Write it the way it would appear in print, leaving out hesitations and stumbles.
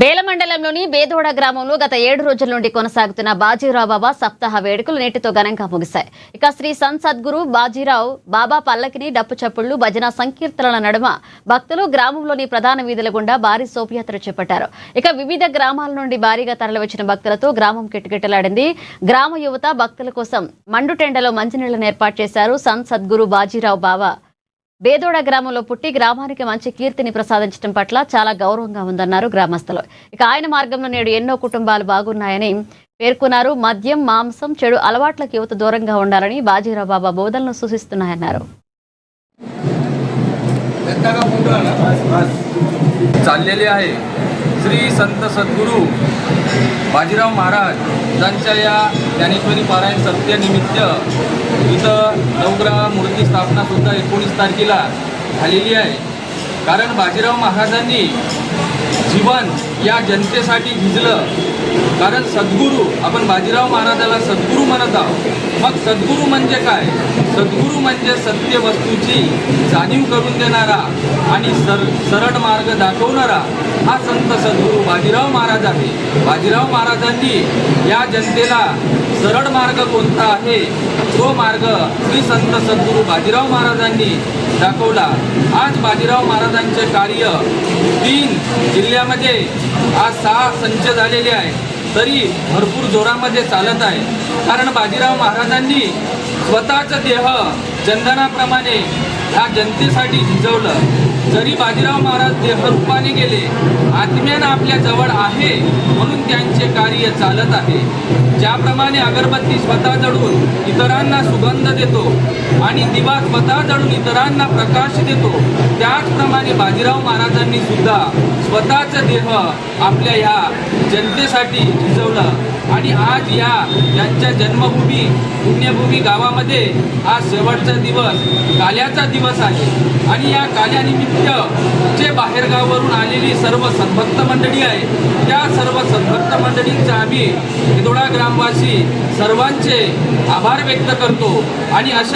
బేల మండలంలోని బేదోడ గ్రామంలో గత 7 రోజుల నుండి కొనసాగుతున్న బాజీరావు బాబా సప్తాహ వేడుకలు నేటితో ఘనంగా ముగిశాయి. ఇక శ్రీ సంత్ సద్గురు బాజీరావు బాబా పల్లకిని డప్పు చప్పుళ్లు భజన సంకీర్తనల నడుమ భక్తులు గ్రామంలోని ప్రధాన వీధుల గుండా భారీ శోభయాత్ర చేపట్టారు. ఇక వివిధ గ్రామాల నుండి భారీగా తరలివచ్చిన భక్తులతో గ్రామం కిటకిటలాడింది. గ్రామ యువత భక్తుల కోసం మండుటెండలో మంచినీళ్లను ఏర్పాటు చేశారు. సంత్ సద్గురు బాజీరావు బాబా బేదోడ గ్రామంలో పుట్టి గ్రామానికి మంచి కీర్తిని ప్రసాదించడం పట్ల చాలా గౌరవంగా ఉందన్నారు గ్రామస్తులు. ఇక ఆయన మార్గంలో నేడు ఎన్నో కుటుంబాలు బాగున్నాయని పేర్కొన్నారు. మద్యం, మాంసం, చెడు అలవాట్లకు యువత దూరంగా ఉండాలని బాజీరావు బాబా బోధనలు సూచిస్తున్నాయన్నారు. चाललेले आहे श्री संत सद्गुरू बाजीराव महाराज यांच्या या ज्ञानेश्वरी पारायण सप्त्यानिमित्त इथं नवग्रह मूर्ती स्थापना सुद्धा 19 तारखेला झालेली आहे. कारण बाजीराव महाराजांनी जीवन या जनतेसाठी झिजलं. कारण सद्गुरू, आपण बाजीराव महाराजाला सद्गुरू म्हणत आहोत. मग सद्गुरू म्हणजे काय? सद्गुरू म्हणजे सत्य वस्तूची जाणीव करून देणारा आणि सरळ मार्ग दाखवणारा हा संत सद्गुरू बाजीराव महाराज आहे. बाजीराव महाराजांनी या जनतेला सरळ मार्ग कोणता आहे तो मार्ग श्री संत सद्गुरू बाजीराव महाराजांनी दाखवला. आज बाजीराव महाराजांचे कार्य 3 जिल्ह्यामध्ये आज 6 संच झालेले आहे, तरी भरपूर जोरामध्ये चालत आहे. कारण बाजीराव महाराजांनी स्वतःचा देह चंदनाप्रमाणे ह्या जनतेसाठी झिजवलं. जरी बाजीराव महाराज देहरूपाने गेले, आत्म्यानं आपल्या जवळ आहे म्हणून त्यांचे कार्य चालत आहे. ज्याप्रमाणे अगरबत्ती स्वतः जळून इतरांना सुगंध देतो आणि दिवा स्वतः जळून इतरांना प्रकाश देतो, त्याचप्रमाणे बाजीराव महाराजांनी सुद्धा स्वतःचा देह आपल्या ह्या जनतेसाठी झिजवलं. आणि आज यांच्या जन्मभूमी पुण्यभूमी गावामध्ये आज शेवटचा दिवस काल्याचा दिवस आहे. आणि या काल्यानिमित्त जे बाहेरगावावरून आलेली सर्व सद्भक्त मंडळी आहे, त्या सर्व सद्भक्त मंडळींचे आम्ही बेदोडा ग्रामवासी सर्वांचे आभार व्यक्त करतो. आणि अशा